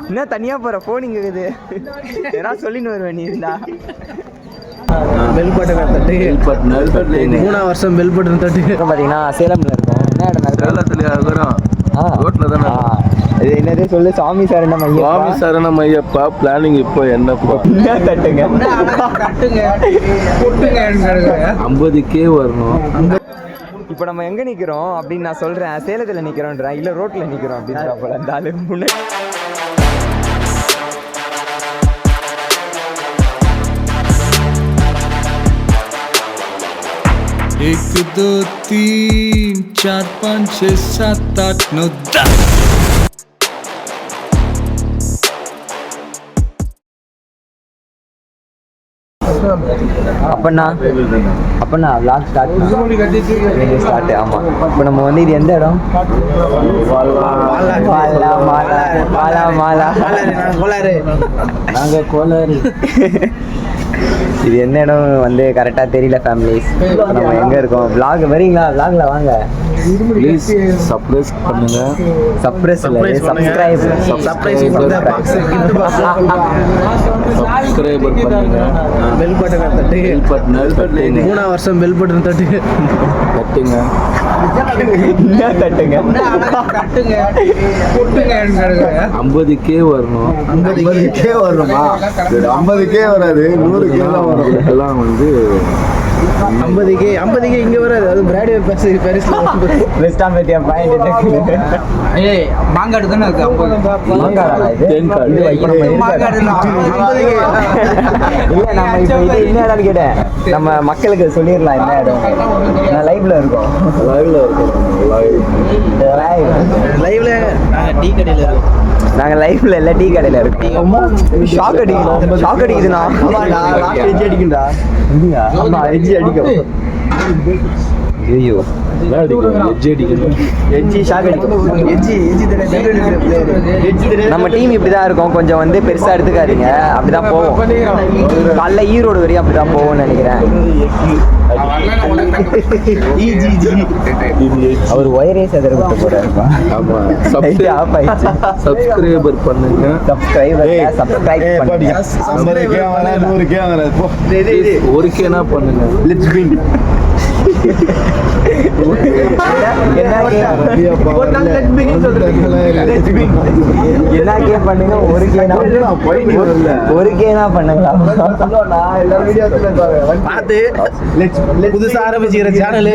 என்ன தனியா போற போன் இங்க இருக்குது. ஏதாவது சொல்லின்னு வருவேன் நீ இருந்தா. பெல் பட்டன் தட்டு. 3 வருஷம் பெல் பட்டன் தட்டு. பாத்தீங்கன்னா சேலம்ல இருக்கோம். என்ன இடம்? சேலத்துலயா இருக்கிறோம். ரோட்ல தானே. இது என்னதே சொல்லு. சாமி சரணம் ஐயப்பா. சாமி சரணம் ஐயப்பா. பிளானிங் இப்போ என்ன தட்டுங்க 50K வரணும். இப்போ நம்ம எங்க நிக்கிறோம் அப்படின்னு நான் சொல்றேன். சேலத்துல நிக்கிறோன்றேன், இல்ல ரோட்ல நிக்கிறோம் அப்படின்ற போல அந்த ஆளு முன்னாடி. एक दो तीन चार पाँच छः सात आठ नौ 10. அப்பண்ணா vlog ஸ்டார்ட். ஆமா, இப்போ நம்ம வந்து இது எந்த இடம்? நாங்க கோளாறு. இது என்ன இடம் வந்து கரெக்டாக தெரியல ஃபேமிலிஸ். நம்ம எங்கே இருக்கோம்? vlog வரீங்களா? vlogல வாங்க. ப்ளீஸ் சப்ஸ்கிரைப் பண்ணுங்க. சப்ஸ்கிரைப் பண்ணுங்க. பெல் பட்டன் தட்டு. 3 வருஷம் பெல் பட்டன் தட்டு. தட்டுங்க. தட்டுங்க 50K வரணும். 50K வரணுமா? 50K வராது, 100K தான் வரும். இதெல்லாம் வந்து 50K இங்க வராது. அது பிராட்வே பாரிஸ்ல வெஸ்டாம்பேட்டியா பாயிண்ட். ஏய் மாங்காடு தான இருக்கு. 50 மாங்காடா இது? மாங்காடு இல்ல. 50K இல்ல, நம்ம இப்போ இது என்ன இடம்னு கேட்டேன். நம்ம மக்களுக்கு சொல்லிடலாம் என்ன இடம். நான் லைவ்ல இருக்கோம். லைவ்ல டீ கடையில இருக்கோம். நாங்க லைவ்ல இல்ல, டீ கடையில இருக்கோம். ஷாக் அடிக்குதுண்ணா. எஜ்ஜி அடிக்கும்டா. ஆமா, எஜ்ஜி அடிக்கும். ஐயோ, நம்ம டீம் இப்படிதான் இருக்கும். கொஞ்சம் வந்து பெருசா எடுத்துக்காதீங்க. அப்படிதான் போவோம். காலைல ஈரோடு வரையும் அப்படிதான் போவோம்னு நினைக்கிறேன். அவர் ஒயரே செதற விட்டு போறாருப்பா. சப்ஸ்கிரைபர் பண்ணுங்க. சப்ஸ்கிரைப் பண்ணுங்க. 50K வராது, 100K வராது. 1K பண்ணுங்க. புதுசா ஆரம்பிச்சுக்கிற சேனல்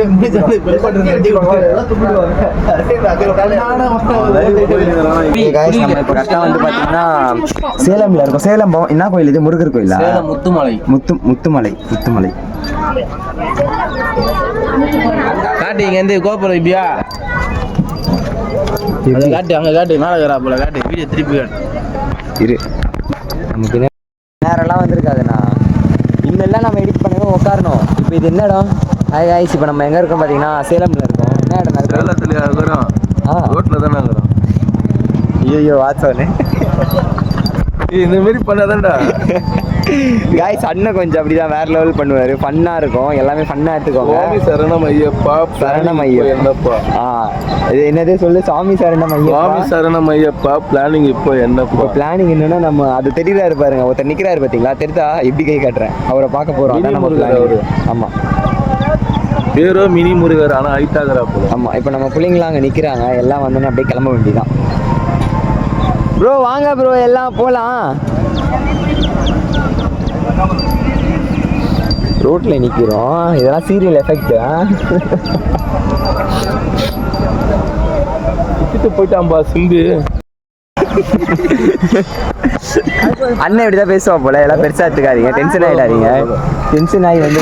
சேலம்ல இருக்கும். சேலம் என்ன கோயில் இது? முருகர் கோயிலா? முத்துமலை. காட்டு இங்க இருந்து கோபுரம் இப்படியா காட்டு, அங்க காட்டு, மேல போல காட்டு. வீடியோ திருப்பி இரு. நமக்கு நேரம்லாம் வந்திருக்காதுண்ணா. இன்னெல்லாம் நம்ம எடிட் பண்ணவே உட்காரணும். இப்போ இது என்ன இடம்? ஆயிடுச்சு. இப்போ நம்ம எங்கே இருக்கோம் பார்த்தீங்கன்னா சேலம்ல இருக்கோம். என்ன இடம்? சேலத்துலயா இருக்கிறோம். ரோட்ல தானே இருக்கிறோம். ஐயோ வாட்ஸ்அப்னு இந்த மாதிரி பண்ணாதான்டா. காய்ஸ், அண்ணன் கொஞ்சம் அப்படிதான் வேற லெவல் பண்ணுவாரு. ஃபன்னா இருக்கும், எல்லாமே ஃபன்னா எடுத்துக்கோங்க. சாமி சரணம் ஐயப்பா. சரணம் ஐயப்பா என்னப்பா? இது என்னதே சொல்லு. சாமி சரணம் ஐயப்பா. சாமி சரணம் ஐயப்பா. பிளானிங் இப்போ என்னப்பா? பிளானிங் என்னன்னா, நம்ம அது தெரியுறாரு பாருங்க. ஒருத்தர் நிக்கிறாரு பாத்தீங்களா? தெரிதா? எப்படி கை காட்டுறேன். அவரை பார்க்க போறோம். அதான் நம்ம பிளான். ஆமா, பேரோ மினி முருகர். ஆனா ஹைட்டாகிறா போல. ஆமா, இப்போ நம்ம பிள்ளைங்களாம் அங்கே நிக்கிறாங்க. எல்லாம் வந்தோன்னு அப்படியே கிளம்ப வேண்டியதான். ப்ரோ வாங்க ப்ரோ, எல்லாம் போலாம். ரோட்ல நிக்கிறோம். இதெல்லாம் சீரியல் எஃபெக்ட். போயிட்டாம்பா சிம்பு. அண்ணன் இப்படிதான் பேசுவா போல. எல்லாம் பெருசா எடுத்துக்காதீங்க. டென்ஷன் ஆயிடாதீங்க. டென்ஷன் ஆகி வந்து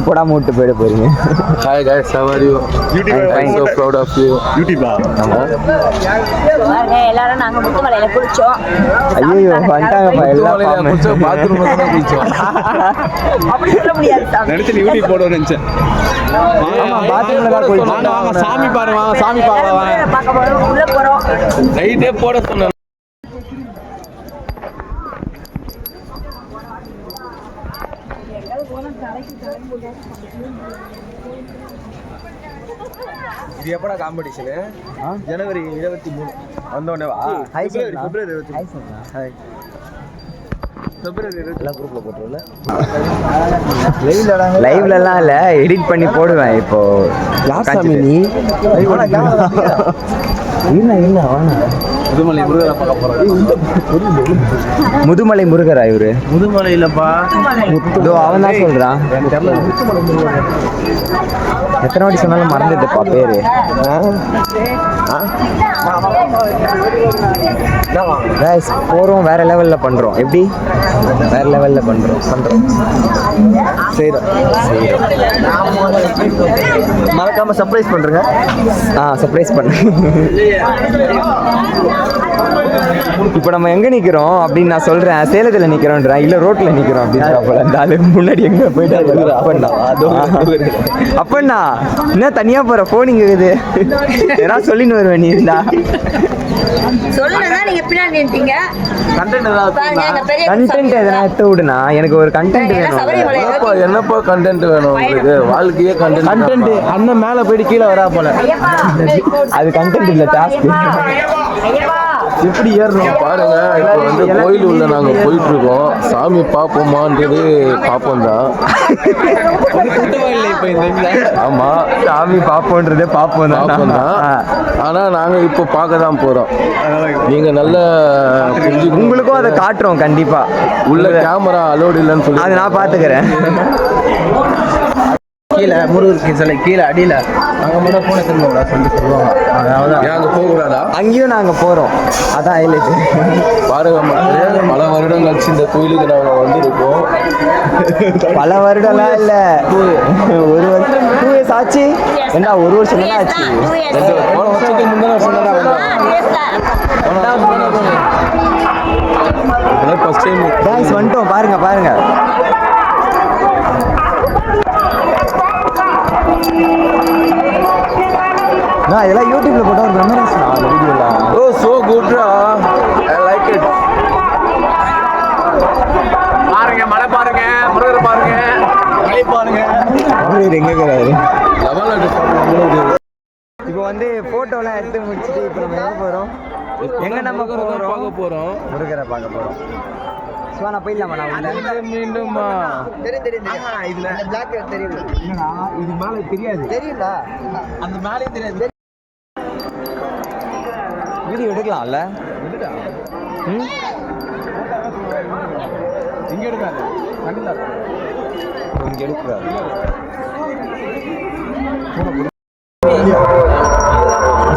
போடாம விட்டு போயிட போறீங்க. Hi guys, how are you? I'm so proud of you. எல்லாரும் நாங்க முத்துமலையில குளிச்சோம். ஐயோ வந்துட்டாங்கப்பா. எல்லாம் குளிச்சோம். பாத்ரூம்ல தான் குளிச்சோம். அப்படி சொல்ல முடியாது சாமி. நினைச்சு யூடியூப் போடுவேன்னு நினைச்சேன். ஆமா, பாத்ரூம்ல தான் குளிச்சோம். வாங்க சாமி பாருங்க, வாங்க சாமி பார்க்கலாம். பார்க்க போறோம், உள்ள போறோம். நைட்டே போட சொன்னேன். இது எப்படா காம்படிஷனு? ஜனவரி 23 வந்தோடனே வா. ஹாய் பிப்ரவரி சொல்லலாம். பிப்ரவரி 23. ஹாய் சொல்லலாம். ஹாய். பிப்ரவரி 23 எல்லாம் குரூப்ல போட்டுருல. லைவ்லலாம் இல்லை, எடிட் பண்ணி போடுவேன் இப்போ. சாமி நீ இல்லை வாங்க. முதுமலை முருகரை பார்க்க போறோம். முதுமலை முருகரா இவரு? முதுமலை இல்லப்பா. இதோ அவன் தான் சொல்றான். எத்தனை வாட்டி சொன்னாலும் மறந்துட்டுப்பா பேரு. Guys, போறோம், வேற லெவல்ல பண்றோம். எப்படி வேற லெவல்ல பண்றோம் செய்றோம். மறக்காம சர்ப்ரைஸ் பண்றேங்க. சர்ப்ரைஸ் பண்ணு. இப்போ நம்ம எங்க நிக்கிறோம் அப்படின்னு நான் சொல்றேன். சேலத்துல நிக்கிறோன்றேன், இல்ல ரோட்ல நிக்கிறோம் அப்படின்னு. அந்த ஆளு முன்னாடி எங்க போயிட்டாரு. அப்பண்ணா என்ன தனியா போற போன் இங்க இருக்குது. ஏன்னா சொல்லின்னு வருவேன் நீ இருந்தா. சொல்லுங்க, நீங்க பின்னாடி நின்னுட்டீங்க. பாருங்க, எங்க பெரிய கண்டென்ட் எதனா எடுத்து விடுனா, எனக்கு ஒரு கண்டென்ட் சபரிமலை வேணும். என்னப்பா கண்டென்ட் வேணும் உங்களுக்கு? வாழ்க்கையே கண்டென்ட் அண்ணன் மேல போயிட்டு கீழே வரா போல. அது கண்டென்ட் இல்ல, டாஸ்க். எப்படி ஏறணும் பாருங்க. இப்போ வந்து கோயில் உள்ள நாங்க போயிட்டு இருக்கோம். சாமி பார்ப்போமான்றது பார்ப்போம் தான். ஆமா, சாமி பாப்போன்றதே பாப்போம் பார்ப்போம் தான். ஆனா நாங்க இப்போ பார்க்க தான் போறோம். நீங்க நல்ல உங்களுக்கும் அதை காட்டுறோம் கண்டிப்பா. உள்ள கேமரா அலோடு இல்லைன்னு சொல்லி அதை நான் பாத்துக்கிறேன். கீழே முருகருக்கு சிலை கீழே அடியில அங்க மட்டும் போன திரும்ப சொல்லிட்டு சொல்லுவாங்க. அதாவது அங்க போக கூடாதா? அங்கேயும் நாங்க போறோம், அதான் ஹைலைட். பாருங்க மக்களே, பல வருடம் கழிச்சு இந்த கோயிலுக்கு நாங்க வந்திருக்கோம். பல வருடம்லாம் இல்ல, ஒரு வருஷம் 2 years ஆச்சு. என்ன ஒரு வருஷம் தானே ஆச்சு. போன வருஷத்துக்கு முந்தின வருஷம் தான் ஃபர்ஸ்ட் டைம். Guys, வந்துட்டோம். பாருங்க பாருங்க. நான் இதெல்லாம் யூடியூப்ல போட்ட ஒரு மெமரிஸ் அந்த வீடியோலாம். ஓ சோ குட்ரா, ஐ லைக் இட். பாருங்க மலை பாருங்க, முருகர் பாருங்க, மலை பாருங்க. அவர் எங்க இருக்கிறாரு? லெவல் இப்போ வந்து போட்டோலாம் எடுத்து முடிச்சுட்டு இப்போ நம்ம எங்க போறோம்? எங்க நம்ம பார்க்க போறோம். முருகரை பார்க்க போறோம். சுவானா போயிடலாமா? நான் உள்ள மீண்டுமா தெரியும். இதுல அந்த பிளாக் தெரியும். இது மேல தெரியாது. தெரியும்ல, அந்த மேலே தெரியாது. வீடியோ எடுக்கலாம்ல? ம், இங்க எடுக்காது. கண்டிப்பா இங்க எடுக்கூடாது.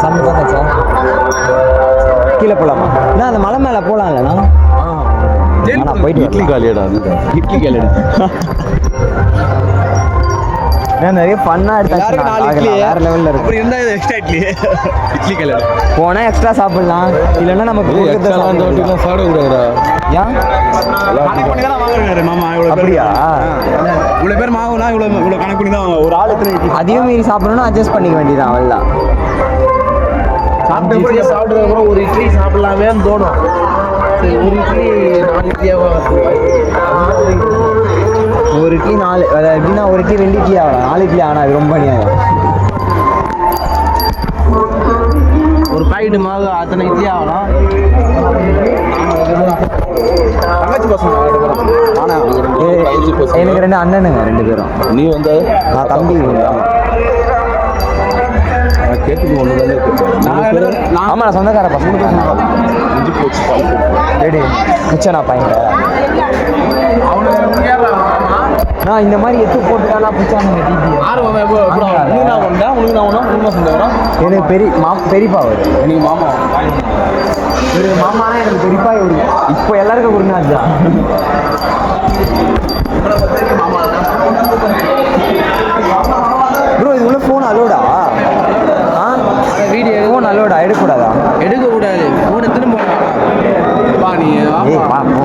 சாமி பார்த்தாச்சா? கீழே போலாமா? நான் அந்த மலை மேலே போகலாம் இல்லைண்ணா? நான் போயிட்டு இட்லி வரலாம். காலியாடா. இட்லி கேளு. நான் நிறைய ஃபன்னாக எடுத்தாச்சு. வேற லெவலில் இருக்கு. அப்படி இருந்தா இது எக்ஸ்ட்ரா இட்லி கேளு. போனால் எக்ஸ்ட்ரா சாப்பிடலாம், இல்லைன்னா நம்ம அந்த வாட்டிலாம் சாப்பிடக்கூடாதுடா. ஏன் கணக்கு பண்ணி தான் வாங்குறாரு மாமா. அப்படியா? இவ்வளவு பேர் மாவுனா இவ்வளவு கணக்கு பண்ணி தான் ஒரு ஆளுக்கு. அதையும் மீறி சாப்பிடணும்னா அட்ஜஸ்ட் பண்ணிக்க வேண்டியதான், அவ்வளோதான். சாப்பிடுறது கூட ஒரு இட்லி சாப்பிடலாமேன்னு தோணும். சரி, ஒரு இட்லி 4 இட்லியாவா? ஒரு இட்லி 4, அதாவது எப்படின்னா ஒரு இட்லி 2 இட்லி ஆகலாம். 4 இட்லி ஆனால் அது ரொம்ப அநியாயம். ஒரு பாக்கெட் மாவு அத்தனை இட்லி ஆகலாம். தங்கச்சி பசங்க எனக்கு 2 அண்ணனுங்க, 2 பேரும். நீ வந்து நான் தம்பி. கேட்டுக்கு ஒன்று தானே. ஆமாம், நான் சொந்தக்கார பசங்க. இஞ்சி போச்சு ரெடி மிச்சனா பையன். நான் இந்த மாதிரி எத்து போட்டுட்டாலாம் பிடிச்சானுங்க டிபி. எனக்கு பெரியப்பா வரும். எனக்கு மாமா ஒரு மாமானா எனக்கு பெரியப்பா ஒரு இப்போ எல்லாருக்கும் குருநாத் தான். ப்ரோ, இது உள்ள ஃபோன் அலோடா? வீடியோ ஃபோன் அலோடா? எடுக்கக்கூடாதா? எடுக்கக்கூடாது. ஃபோன் எடுத்துன்னு போகலாம். ஏய், வா, போ.